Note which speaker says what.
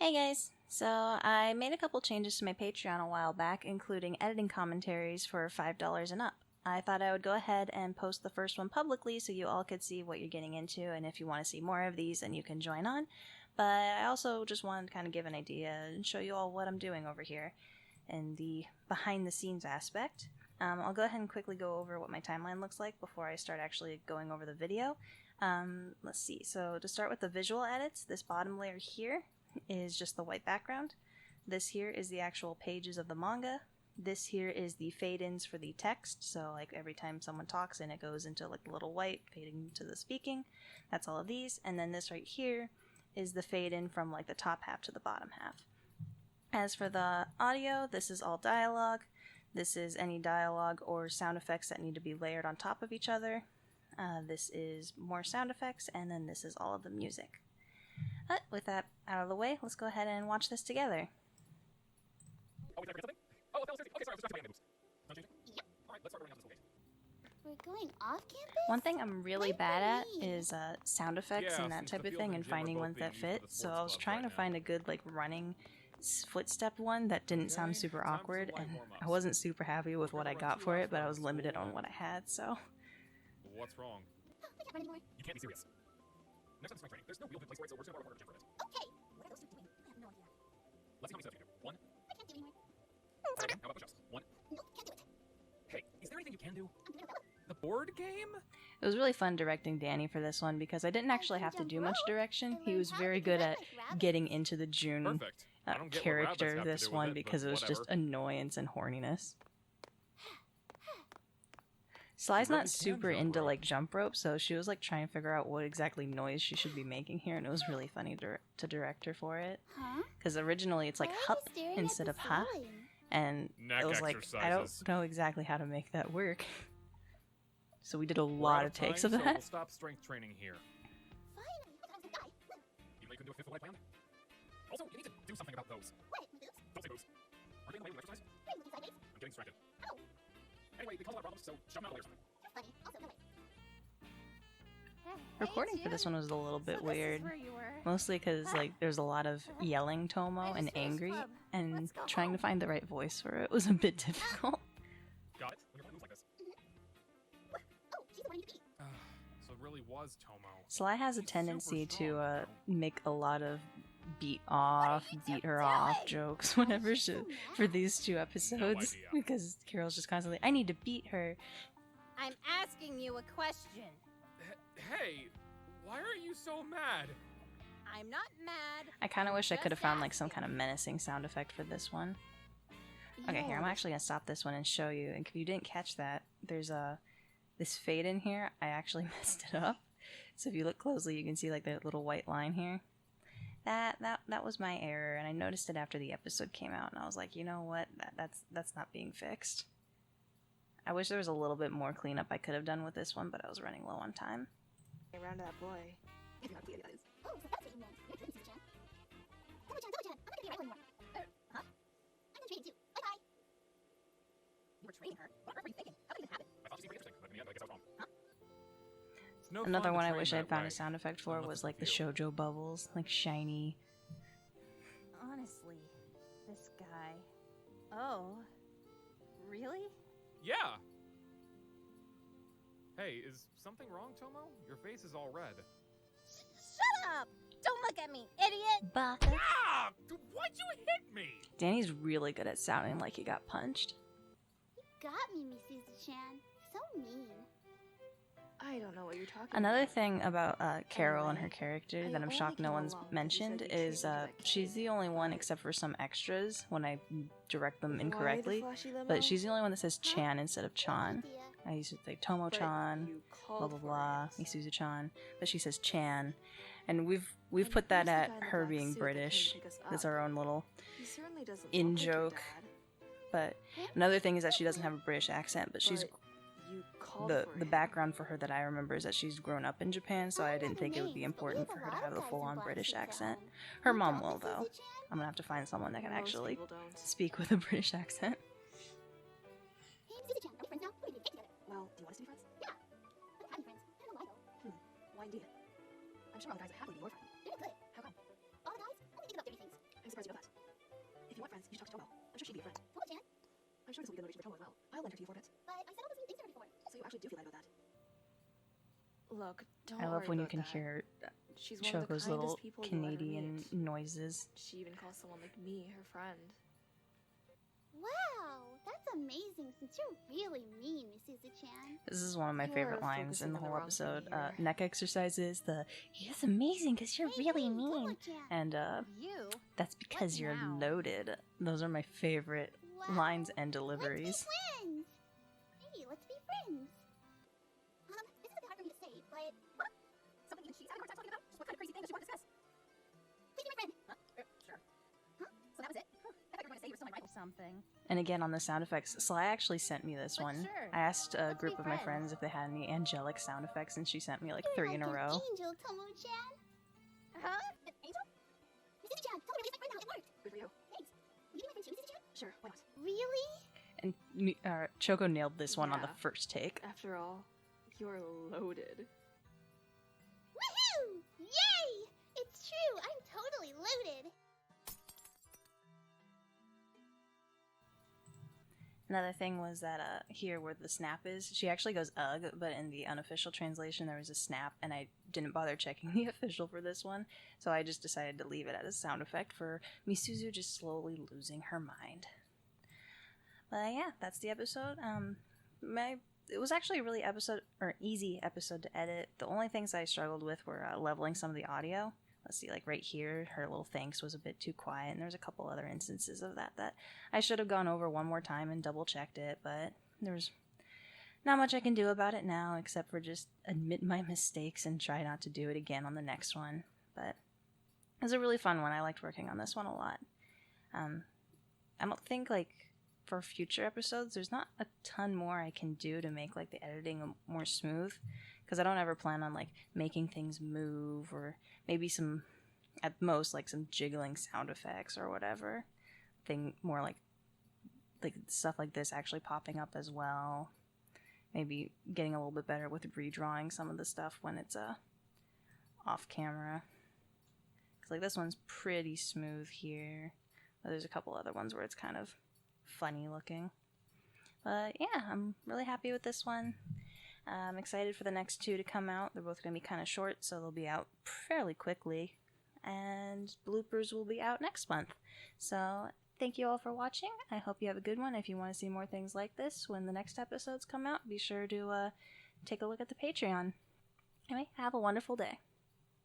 Speaker 1: Hey guys! So I made a couple changes to my Patreon a while back, including editing commentaries for $5 and up. I thought I would go ahead and post the first one publicly so you all could see what you're getting into, and if you want to see more of these, then you can join on. But I also just wanted to kind of give an idea and show you all what I'm doing over here in the behind the scenes aspect. I'll go ahead and quickly go over what my timeline looks like before I start actually going over the video. Let's see, so to start with the visual edits, this bottom layer here is just the white background. This here is the actual pages of the manga. This here is the fade-ins for the text, so like every time someone talks and it goes into like a little white fading to the speaking. That's all of these. And then this right here is the fade-in from like the top half to the bottom half. As for the audio, this is all dialogue. This is any dialogue or sound effects that need to be layered on top of each other. This is more sound effects, and then this is all of the music. But with that out of the way, let's go ahead and watch this together.
Speaker 2: Oh, is that something? Oh, that was Thursday. Okay, sorry, I was just moves. Not changing? Yep. Alright, let's start running out this gate.
Speaker 3: We're going off campus?
Speaker 1: One thing I'm really bad at is sound effects
Speaker 2: Yeah,
Speaker 1: and that
Speaker 2: since
Speaker 1: type
Speaker 2: the
Speaker 1: of
Speaker 2: field
Speaker 1: thing,
Speaker 2: and
Speaker 1: and
Speaker 2: gym are
Speaker 1: finding
Speaker 2: both
Speaker 1: ones
Speaker 2: being
Speaker 1: that
Speaker 2: used for
Speaker 1: fit.
Speaker 2: the
Speaker 1: So
Speaker 2: sports
Speaker 1: I was
Speaker 2: club
Speaker 1: trying to
Speaker 2: right
Speaker 1: find
Speaker 2: now.
Speaker 1: a good like running footstep one that didn't sound
Speaker 2: Okay,
Speaker 1: super
Speaker 2: time for some
Speaker 1: awkward,
Speaker 2: light
Speaker 1: and
Speaker 2: warm-ups.
Speaker 1: I wasn't super happy with
Speaker 2: We're
Speaker 1: what I
Speaker 2: gonna run
Speaker 1: got
Speaker 2: 2
Speaker 1: for
Speaker 2: laps
Speaker 1: it, but I
Speaker 2: around
Speaker 1: was
Speaker 2: the
Speaker 1: limited
Speaker 2: school
Speaker 1: on what I had, so.
Speaker 2: What's wrong?
Speaker 3: I can't run anymore.
Speaker 2: You can't be serious. Next time strength training. There's no real good place for it, so we're just gonna borrow a corner gym for this.
Speaker 3: Okay. What are those two doing? I have no idea.
Speaker 2: Let's see how many steps you can do. 1.
Speaker 3: I can't do anymore.
Speaker 2: Alright, how about push-ups? 1.
Speaker 3: Nope, can't do it.
Speaker 2: Hey, is there anything you can do?
Speaker 3: I'm doing it.
Speaker 2: The board game?
Speaker 1: It was really fun directing Danny for this one because I didn't actually have to do much direction. He was very good at getting into the June
Speaker 2: Perfect. I don't get what rabbits
Speaker 1: character
Speaker 2: have to
Speaker 1: this
Speaker 2: do with
Speaker 1: one
Speaker 2: it,
Speaker 1: because
Speaker 2: but
Speaker 1: it was just
Speaker 2: whatever.
Speaker 1: annoyance and horniness. Sly's
Speaker 2: really
Speaker 1: not
Speaker 2: can
Speaker 1: super
Speaker 2: jump
Speaker 1: into
Speaker 2: rope.
Speaker 1: like jump rope, so she was like trying to figure out what exactly noise she should be making here, and it was really funny to direct her for it.
Speaker 3: Huh?
Speaker 1: Because originally it's like
Speaker 3: Why are you
Speaker 1: hup
Speaker 3: staring at
Speaker 1: instead
Speaker 3: the
Speaker 1: of ha,
Speaker 3: ceiling?
Speaker 1: and
Speaker 2: Neck
Speaker 1: it was like I don't
Speaker 2: exercises.
Speaker 1: know exactly how to make that work. So we did a
Speaker 2: We're
Speaker 1: lot
Speaker 2: out
Speaker 1: of takes
Speaker 2: time,
Speaker 1: of
Speaker 2: so
Speaker 1: that.
Speaker 2: we'll stop strength training here.
Speaker 3: Fine. What time's it die?
Speaker 2: Even though you couldn't do a fifth of what I planned. Also, you need to do something about those.
Speaker 3: What? My boobs?
Speaker 2: Don't say moves. Are they in the way with exercise?
Speaker 3: Are you looking sideways?
Speaker 2: I'm getting distracted.
Speaker 3: Oh,
Speaker 2: Anyway, they cause a lot of problems, so shove them out of the way or something.
Speaker 3: you're funny. Also, no way.
Speaker 1: Recording for this one was a little bit weird.
Speaker 3: Where you were.
Speaker 1: Mostly because like there's a lot of yelling Tomo and angry, and trying to find the right voice for it was a bit difficult.
Speaker 2: Got it? When you're playing moves like this.
Speaker 3: Oh, she's the one you beat.
Speaker 2: So it really was Tomo.
Speaker 1: Sly has a
Speaker 2: He's
Speaker 1: tendency
Speaker 2: super
Speaker 1: to
Speaker 2: strong,
Speaker 1: make a lot of beat her off jokes whenever she for these two episodes
Speaker 2: idea.
Speaker 1: because Carol's just constantly, I need to beat her.
Speaker 4: I'm asking you a question.
Speaker 2: Hey, why are you so mad?
Speaker 4: I'm not mad.
Speaker 1: I kind of wish I
Speaker 4: Just
Speaker 1: could have found like some
Speaker 4: asking.
Speaker 1: kind of menacing sound effect for this one. Okay, here, I'm actually gonna stop this one and show you. And if you didn't catch that, there's this fade in here. I actually messed it up. So if you look closely, you can see like the little white line here. That was my error, and I noticed it after the episode came out, and I was like, you know what? That's not being fixed. I wish there was a little bit more cleanup I could have done with this one, but I was running low on time.
Speaker 5: Around to that boy.
Speaker 3: Oh, so that's what you meant. You're training, Suzu-chan. Tomo-chan, I'm not gonna be a rival anymore. Huh? I'm done training too. Bye-bye.
Speaker 4: You were training her. What were you thinking? How did it happen?
Speaker 2: I thought you seemed pretty interesting, but in the end, I guess I was wrong. It's no
Speaker 1: Another
Speaker 2: fun to
Speaker 1: one I
Speaker 2: train
Speaker 1: wish
Speaker 2: that
Speaker 1: I'd found
Speaker 2: way,
Speaker 1: a sound effect for
Speaker 2: unless
Speaker 1: was
Speaker 2: it's
Speaker 1: like the
Speaker 2: with you.
Speaker 1: shoujo bubbles, like shiny.
Speaker 4: Honestly, this guy. Oh, really?
Speaker 2: Yeah! Hey, is something wrong, Tomo? Your face is all red.
Speaker 4: Shut up! Don't look at me, idiot!
Speaker 1: Baka.
Speaker 2: Ah! Why'd you hit me?
Speaker 1: Danny's really good at sounding like he got punched.
Speaker 3: You got me, Miss Suzu-chan. So mean.
Speaker 5: I don't know what you're talking
Speaker 1: Another
Speaker 5: about.
Speaker 1: thing about Carol and her
Speaker 5: Anyway,
Speaker 1: character
Speaker 5: I
Speaker 1: that I'm
Speaker 5: only
Speaker 1: shocked no
Speaker 5: came
Speaker 1: one's
Speaker 5: along because you
Speaker 1: mentioned
Speaker 5: said you
Speaker 1: is
Speaker 5: treated me like
Speaker 1: she's
Speaker 5: a
Speaker 1: the
Speaker 5: kid.
Speaker 1: only one, except for some extras when I direct them
Speaker 5: Why the
Speaker 1: incorrectly,
Speaker 5: flashy limo?
Speaker 1: but she's the only one that says
Speaker 3: Huh?
Speaker 1: Chan instead of
Speaker 3: Good
Speaker 1: Chan.
Speaker 3: idea.
Speaker 1: I used to say
Speaker 5: But
Speaker 1: Tomo-chan,
Speaker 5: you
Speaker 1: blah
Speaker 5: called
Speaker 1: blah
Speaker 5: for
Speaker 1: blah,
Speaker 5: it.
Speaker 1: Misuzu-chan, but she says Chan, and we've
Speaker 5: And
Speaker 1: put that
Speaker 5: who's the
Speaker 1: at
Speaker 5: guy in the
Speaker 1: her
Speaker 5: black
Speaker 1: being
Speaker 5: suit that came to
Speaker 1: British.
Speaker 5: pick us
Speaker 1: It's
Speaker 5: up?
Speaker 1: our own little
Speaker 5: He certainly doesn't
Speaker 1: in
Speaker 5: look like your
Speaker 1: joke.
Speaker 5: dad,
Speaker 1: But another thing is that she doesn't have a British accent, but she's
Speaker 5: but you called
Speaker 1: the
Speaker 5: for
Speaker 1: the
Speaker 5: him.
Speaker 1: background for her that I remember is that she's grown up in Japan, so
Speaker 3: I
Speaker 1: I
Speaker 3: don't
Speaker 1: didn't
Speaker 3: know
Speaker 1: think it would
Speaker 3: names,
Speaker 1: be
Speaker 3: but we
Speaker 1: important
Speaker 3: have
Speaker 1: for
Speaker 3: a
Speaker 1: her to
Speaker 3: lot
Speaker 1: have
Speaker 3: of
Speaker 1: the
Speaker 3: guys in
Speaker 1: full-on
Speaker 3: black
Speaker 1: British
Speaker 3: suits at
Speaker 1: accent.
Speaker 3: home.
Speaker 1: Her
Speaker 3: You
Speaker 1: mom
Speaker 3: don't,
Speaker 1: will
Speaker 3: Miss
Speaker 1: though.
Speaker 3: Suzu-chan?
Speaker 1: I'm gonna have to find someone that can
Speaker 5: Most
Speaker 1: actually
Speaker 5: people don't.
Speaker 1: speak with a British accent.
Speaker 3: Hey, Suzu-chan, are we friends now? Or did we get together?
Speaker 5: Well, do you want us to be friends?
Speaker 3: Yeah. Let's have be friends. I don't know why though.
Speaker 5: Why indeed? I'm sure all the guys are happily be your friend.
Speaker 3: They're not good.
Speaker 5: How come?
Speaker 3: All the guys only think about dirty things.
Speaker 5: good motivation for Tomo as well. I'll lend her to you for a bit.
Speaker 3: But I said all those mean things to her before.
Speaker 5: So you actually do feel bad about that. Look, don't
Speaker 1: I love
Speaker 5: worry
Speaker 1: when you
Speaker 5: about
Speaker 1: can
Speaker 5: that.
Speaker 1: hear
Speaker 5: She's one of the
Speaker 1: Choco's
Speaker 5: kindest
Speaker 1: little
Speaker 5: people you'll ever
Speaker 1: Canadian
Speaker 5: meet.
Speaker 1: noises.
Speaker 5: She even calls someone like me her friend.
Speaker 3: Wow, that's amazing since you're really mean, Misuzu-chan.
Speaker 1: This is one of my
Speaker 5: You
Speaker 1: favorite
Speaker 5: are
Speaker 1: lines in
Speaker 5: focusing
Speaker 1: the
Speaker 5: on the
Speaker 1: whole
Speaker 5: wrong
Speaker 1: episode.
Speaker 5: thing here.
Speaker 1: Neck exercises, the "It's amazing because you're really mean,"
Speaker 3: Tomo-chan.
Speaker 1: and
Speaker 4: You?
Speaker 1: "That's because
Speaker 4: What
Speaker 1: you're
Speaker 4: now?
Speaker 1: loaded." Those are my favorite
Speaker 3: Wow.
Speaker 1: lines and deliveries.
Speaker 3: Let's be friends. Hey, let's be friends. This is a bit hard for me to say, but what? Something even she's having a hard time talking about? Just what kind of crazy thing does she want to discuss? Please be my friend.
Speaker 4: Sure.
Speaker 3: Huh? So that was it? I thought you were going to say you were still my rival.
Speaker 4: Something.
Speaker 1: And again, on the sound effects, Sly actually sent me this
Speaker 4: But
Speaker 1: one.
Speaker 4: sure,
Speaker 1: I asked a
Speaker 4: let's
Speaker 1: group
Speaker 4: be
Speaker 1: of my
Speaker 4: friends.
Speaker 1: friends if they had any angelic sound effects, and she sent me like
Speaker 3: You're
Speaker 1: 3 in a
Speaker 3: like
Speaker 1: row.
Speaker 3: an angel, Tomo-chan.
Speaker 4: Huh?
Speaker 3: An angel? Misuzu-chan, Tomo released my friend now. It worked.
Speaker 5: Good for you.
Speaker 3: Thanks. Will you be my friend too, Misuzu-chan?
Speaker 5: Sure, why not?
Speaker 3: Really?
Speaker 1: And Choco nailed this one on the
Speaker 5: Yeah.
Speaker 1: first take.
Speaker 5: After all, you're loaded.
Speaker 3: Woohoo! Yay! It's true. I'm totally loaded.
Speaker 1: Another thing was that here where the snap is, she actually goes ugh, but in the unofficial translation there was a snap, and I didn't bother checking the official for this one, so I just decided to leave it as a sound effect for Misuzu just slowly losing her mind. But yeah, that's the episode. It was actually a really easy episode to edit. The only things I struggled with were leveling some of the audio. Let's see, like right here, her little thanks was a bit too quiet, and there's a couple other instances of that I should have gone over one more time and double checked it, but there's not much I can do about it now except for just admit my mistakes and try not to do it again on the next one. But it was a really fun one. I liked working on this one a lot. I don't think like for future episodes there's not a ton more I can do to make like the editing more smooth, because I don't ever plan on like making things move, or maybe some, at most, like some jiggling sound effects or whatever. Thing more like stuff like this actually popping up as well. Maybe getting a little bit better with redrawing some of the stuff when it's off camera. Because like this one's pretty smooth here, but there's a couple other ones where it's kind of funny looking. But yeah, I'm really happy with this one. I'm excited for the next 2 to come out. They're both going to be kind of short, so they'll be out fairly quickly. And bloopers will be out next month. So thank you all for watching. I hope you have a good one. If you want to see more things like this when the next episodes come out, be sure to take a look at the Patreon. Anyway, have a wonderful day.